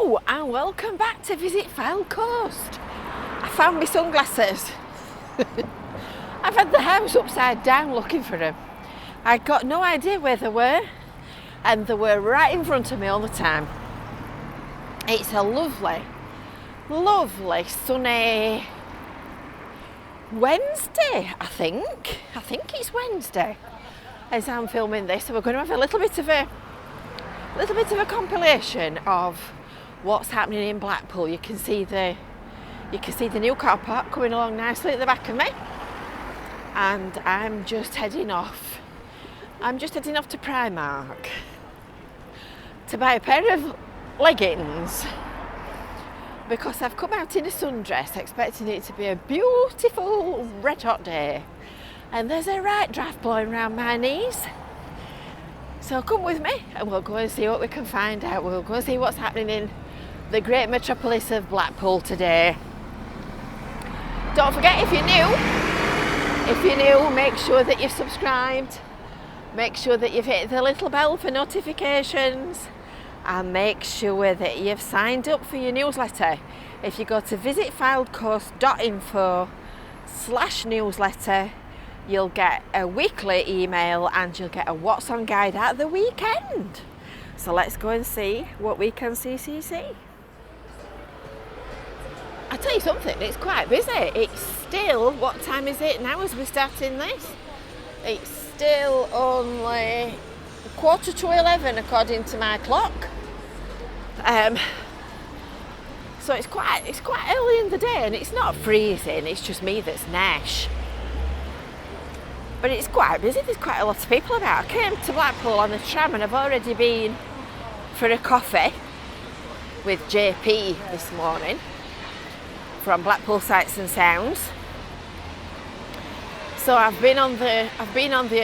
Hello and welcome back to Visit Fylde Coast. I found my sunglasses. I've had the house upside down looking for them. I got no idea where they were, and they were right in front of me all the time. It's a lovely, lovely sunny Wednesday, I think it's Wednesday as I'm filming this. So we're going to have a little bit of a compilation of what's happening in Blackpool. You can see the new car park coming along nicely at the back of me, and I'm just heading off to Primark to buy a pair of leggings, because I've come out in a sundress expecting it to be a beautiful red hot day, and there's a right draft blowing around my knees. So come with me and we'll go and see what we can find out. We'll go and see what's happening in the great metropolis of Blackpool today. Don't forget, if you're new, make sure that you've subscribed, make sure that you've hit the little bell for notifications, and make sure that you've signed up for your newsletter. If you go to visitfylecoast.info/newsletter, you'll get a weekly email and you'll get a What's On guide at the weekend. So let's go and see what we can see. I'll tell you something, it's quite busy. It's still, what time is it now as we're starting this? It's still only 11:15 according to my clock. So it's quite early in the day, and it's not freezing, it's just me that's nash. But it's quite busy, there's quite a lot of people about. I came to Blackpool on the tram and I've already been for a coffee with JP this morning from Blackpool Sights and Sounds. So I've been on the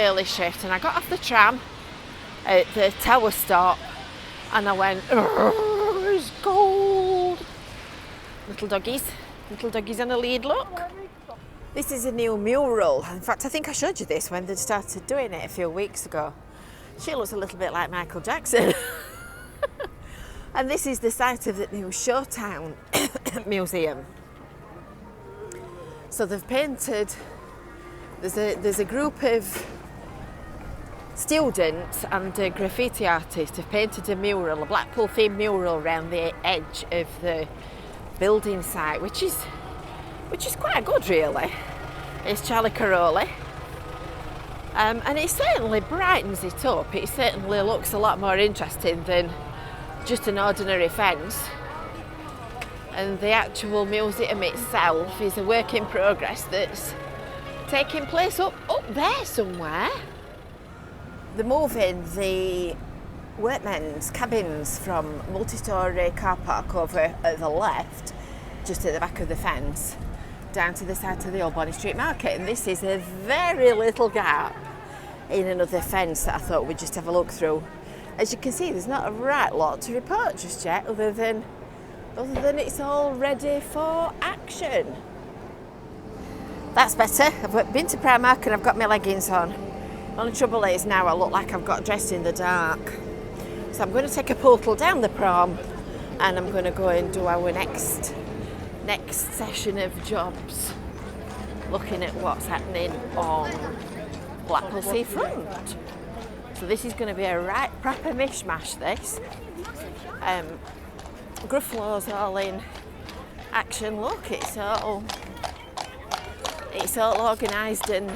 early shift, and I got off the tram at the tower stop and I went, oh, it's cold. Little doggies on a lead, look. This is a new mural. In fact, I think I showed you this when they started doing it a few weeks ago. She looks a little bit like Michael Jackson. And this is the site of the new Showtown Museum. So they've painted, there's a group of students and a graffiti artist have painted a mural, a Blackpool themed mural around the edge of the building site, which is quite good, really. It's Charlie Caroli, and it certainly brightens it up. It certainly looks a lot more interesting than just an ordinary fence. And the actual museum itself is a work in progress that's taking place up there somewhere. They're moving the workmen's cabins from multi-storey car park over at the left, just at the back of the fence, down to the side of the Old Bonny Street Market, and this is a very little gap in another fence that I thought we'd just have a look through. As you can see, there's not a right lot to report just yet, other than it's all ready for action. That's better. I've been to Primark and I've got my leggings on. Only trouble is now I look like I've got dressed in the dark. So I'm going to take a portal down the prom, and I'm going to go and do our next session of jobs, looking at what's happening on Blackpool seafront. So this is going to be a right proper mishmash, this. Gruffalo's all in action. Look, it's all organised and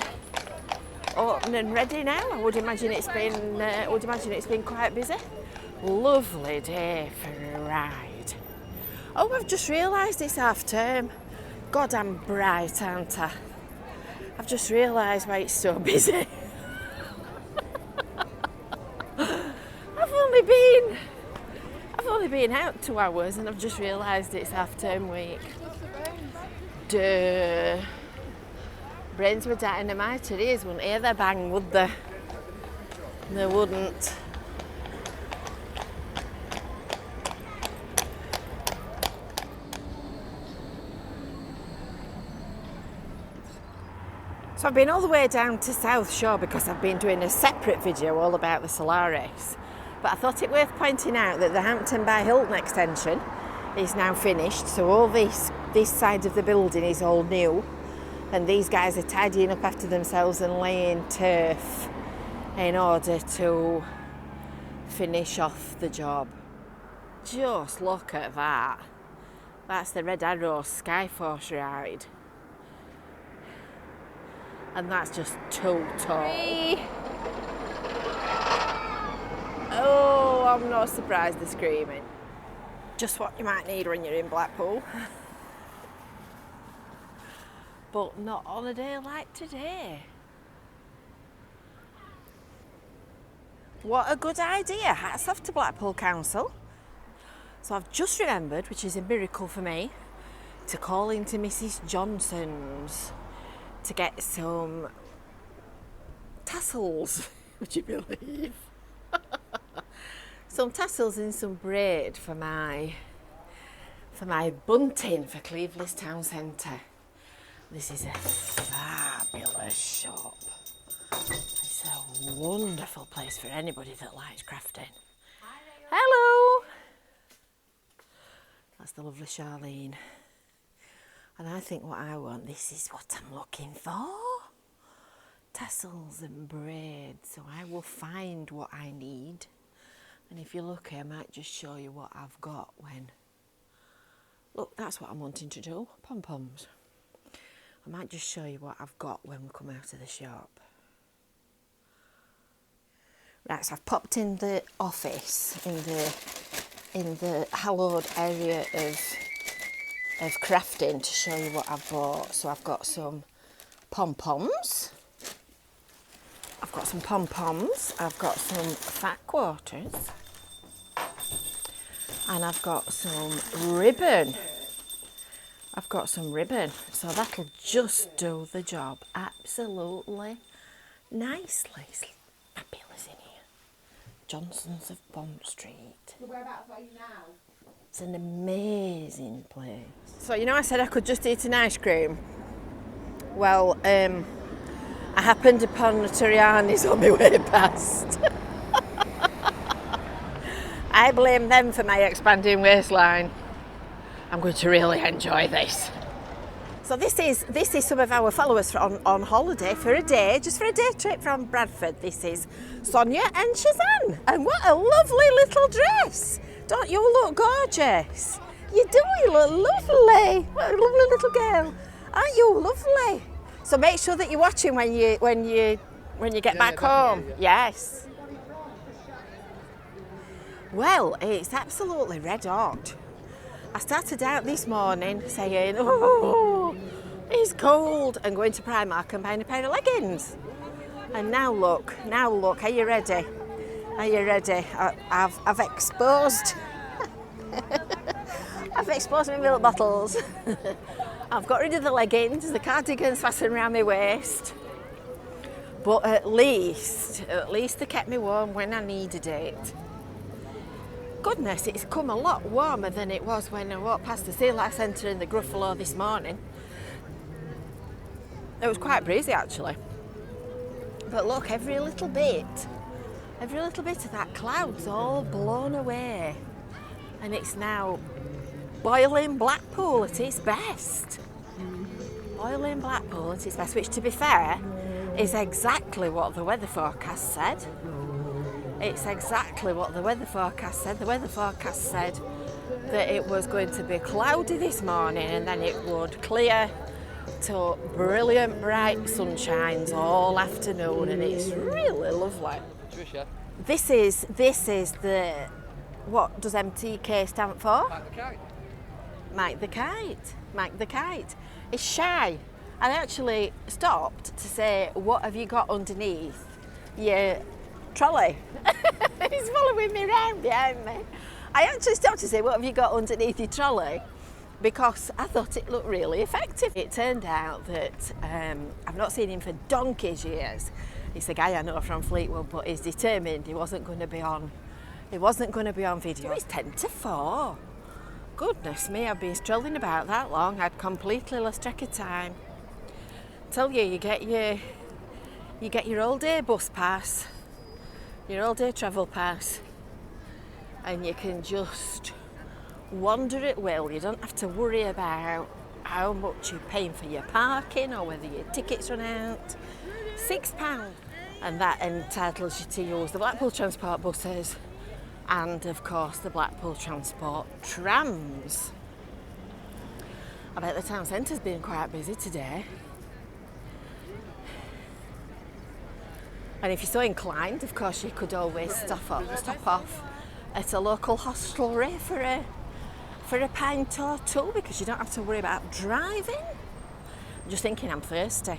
open and ready now. I would imagine it's been quite busy. Lovely day for a ride. Oh, I've just realised it's half term. God, I'm bright, aren't I? I've just realised why it's so busy. I've only been out 2 hours and I've just realised it's half term week. Duh. Brains were dynamite, it is, wouldn't hear their bang, would they? They wouldn't. So I've been all the way down to South Shore because I've been doing a separate video all about the Solaris. But I thought it worth pointing out that the Hampton by Hilton extension is now finished, so all this side of the building is all new, and these guys are tidying up after themselves and laying turf in order to finish off the job. Just look at that. That's the Red Arrow Skyforce ride. And that's just too tall. Oh, I'm not surprised they're screaming. Just what you might need when you're in Blackpool. But not on a day like today. What a good idea. Hats off to Blackpool Council. So I've just remembered, which is a miracle for me, to call into Mrs. Johnson's to get some tassels, would you believe? Some tassels and some braid for my bunting for Cleveless Town Centre. This is a fabulous shop. It's a wonderful place for anybody that likes crafting. Hello! That's the lovely Charlene. And I think what I want, this is what I'm looking for. Tassels and braid. So I will find what I need. And if you're lucky, I might just show you what I've got when... Look, that's what I'm wanting to do. Pom-poms. I might just show you what I've got when we come out of the shop. Right, so I've popped in the office, in the hallowed area of crafting to show you what I've bought. So I've got some pom-poms. I've got some fat quarters. And I've got some ribbon. So that'll just do the job absolutely nicely. It's fabulous in here. Johnson's of Bond Street. So whereabouts are you now? It's an amazing place. So you know I said I could just eat an ice cream? Well, I happened upon the Toriani's on my way past. I blame them for my expanding waistline. I'm going to really enjoy this. So this is some of our followers on holiday for a day, just for a day trip from Bradford. This is Sonia and Shazan. And what a lovely little dress. Don't you look gorgeous? You do, you look lovely. What a lovely little girl. Aren't you lovely? So make sure that you're watching when you get back home. Yes. Well, it's absolutely red hot. I started out this morning saying, oh, it's cold, and going to Primark and buying a pair of leggings. And now look, are you ready? Are you ready? I've exposed my milk bottles. I've got rid of the leggings, the cardigan's fastened around my waist. But at least they kept me warm when I needed it. Goodness, it's come a lot warmer than it was when I walked past the Sea Life Centre in the Gruffalo this morning. It was quite breezy actually. But look, every little bit of that cloud's all blown away. And it's now boiling Blackpool at its best. Boiling Blackpool at its best, which to be fair, is exactly what the weather forecast said. It's exactly what the weather forecast said. The weather forecast said that it was going to be cloudy this morning and then it would clear to brilliant bright sunshines all afternoon, and it's really lovely. Trisha. This is the, what does MTK stand for? Mike the Kite. Mike the Kite. Mike the Kite. It's shy. I actually stopped to say, what have you got underneath your trolley? He's following me around behind me. I actually stopped to say, what have you got underneath your trolley? Because I thought it looked really effective. It turned out that I've not seen him for donkey's years. He's a guy I know from Fleetwood, but he's determined he wasn't going to be on video. It's 10 to 4. Goodness me, I've been strolling about that long. I'd completely lost track of time. Tell you, you get your all day bus pass, your all day travel pass, and you can just wander at will. You don't have to worry about how much you're paying for your parking or whether your tickets run out. £6, and that entitles you to use the Blackpool Transport buses and of course the Blackpool Transport trams. I bet the town centre's been quite busy today. And if you're so inclined, of course, you could always stop off at a local hostelry for a pint or two, because you don't have to worry about driving. I'm just thinking I'm thirsty.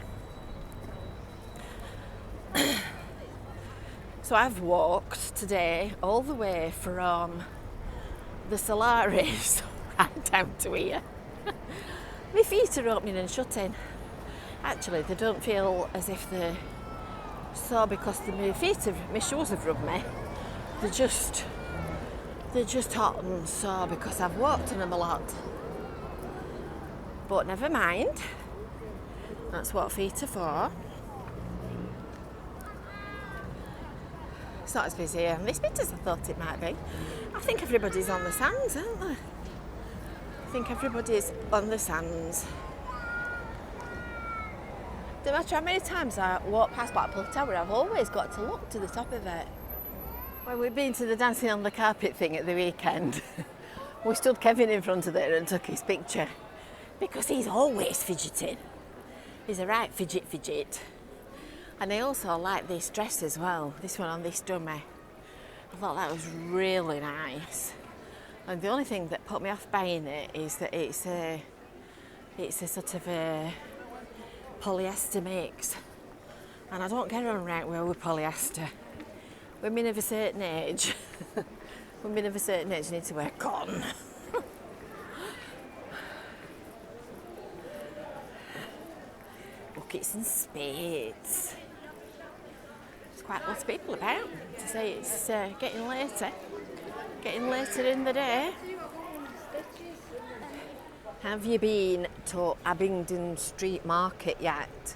So I've walked today all the way from the Solaris right down to here. My feet are opening and shutting. Actually, they don't feel as if they're sore because my shoes have rubbed me. They're just hot and sore because I've walked in them a lot. But never mind. That's what feet are for. It's not as busy on this bit as I thought it might be. I think everybody's on the sands, aren't they? I think everybody's on the sands. No matter how many times I walk past Blackpool Tower, I've always got to look to the top of it. When we've been to the dancing on the carpet thing at the weekend, we stood Kevin in front of there and took his picture, because he's always fidgeting. He's a right fidget. And I also like this dress as well, this one on this dummy. I thought that was really nice. And the only thing that put me off buying it is that it's a sort of a polyester mix. And I don't get on right well with polyester. Women of a certain age need to wear cotton. Buckets and spades. There's quite lots of people about to say it's getting later in the day. Have you been to Abingdon Street Market yet?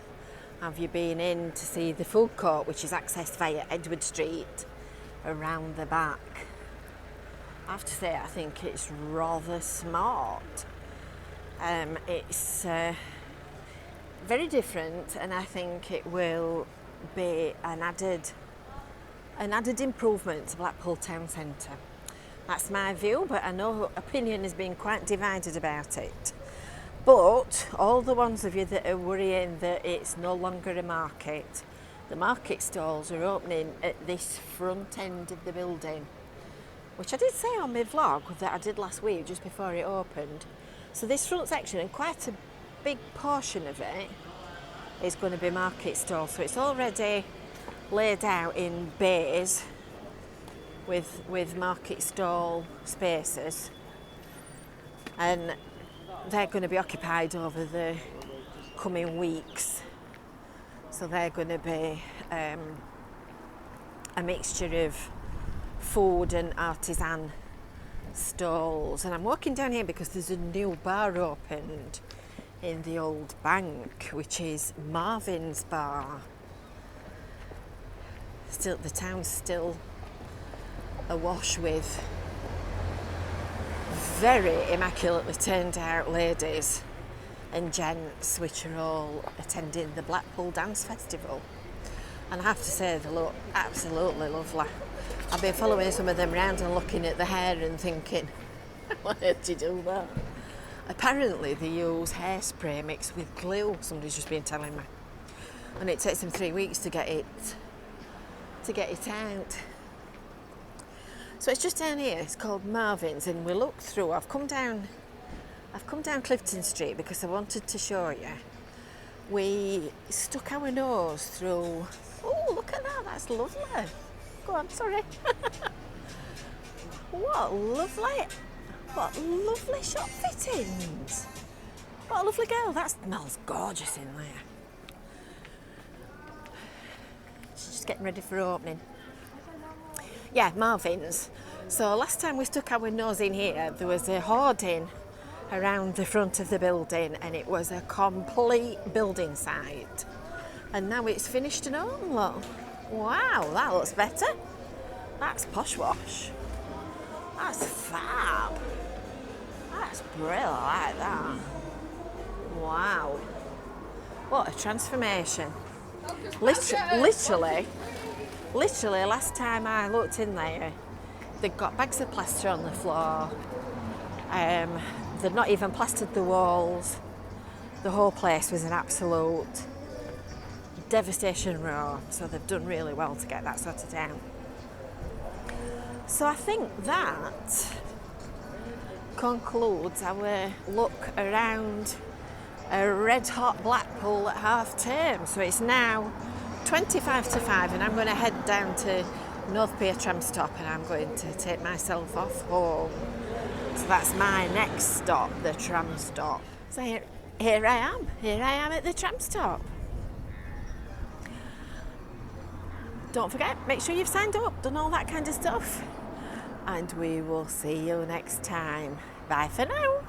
Have you been in to see the food court, which is accessed via Edward Street around the back? I have to say, I think it's rather smart. It's very different, and I think it will be an added improvement to Blackpool Town Centre. That's my view, but I know opinion has been quite divided about it. But all the ones of you that are worrying that it's no longer a market, the market stalls are opening at this front end of the building, which I did say on my vlog that I did last week just before it opened. So this front section, and quite a big portion of it, is going to be market stalls. So it's already laid out in bays with market stall spaces, and they're going to be occupied over the coming weeks. So they're going to be a mixture of food and artisan stalls. And I'm walking down here because there's a new bar opened in the old bank, which is Marvin's Bar. Still, the town's still awash with very immaculately turned out ladies and gents, which are all attending the Blackpool Dance Festival. And I have to say, they look absolutely lovely. I've been following some of them around and looking at the hair and thinking, why did you do that? Apparently they use hairspray mixed with glue, somebody's just been telling me. And it takes them 3 weeks to get it out. So it's just down here, it's called Marvin's, and we looked through. I've come down Clifton Street because I wanted to show you. We stuck our nose through. Oh, look at that, that's lovely. Go on, sorry. What lovely shop fittings. What a lovely girl, that smells gorgeous in there. She's just getting ready for opening. Yeah, Marvin's. So last time we stuck our nose in here, there was a hoarding around the front of the building, and it was a complete building site. And now it's finished and home, look. Wow, that looks better. That's posh wash. That's fab. That's brilliant, I like that. Wow. What a transformation. Literally, last time I looked in there, they'd got bags of plaster on the floor. They'd not even plastered the walls. The whole place was an absolute devastation row, so they've done really well to get that sorted out. So I think that concludes our look around a red hot Blackpool at half term. So it's now 25 to 5 and I'm going to head down to North Pier tram stop and I'm going to take myself off home. So that's my next stop, the tram stop. So here I am at the tram stop. Don't forget, make sure you've signed up, done all that kind of stuff. And we will see you next time. Bye for now.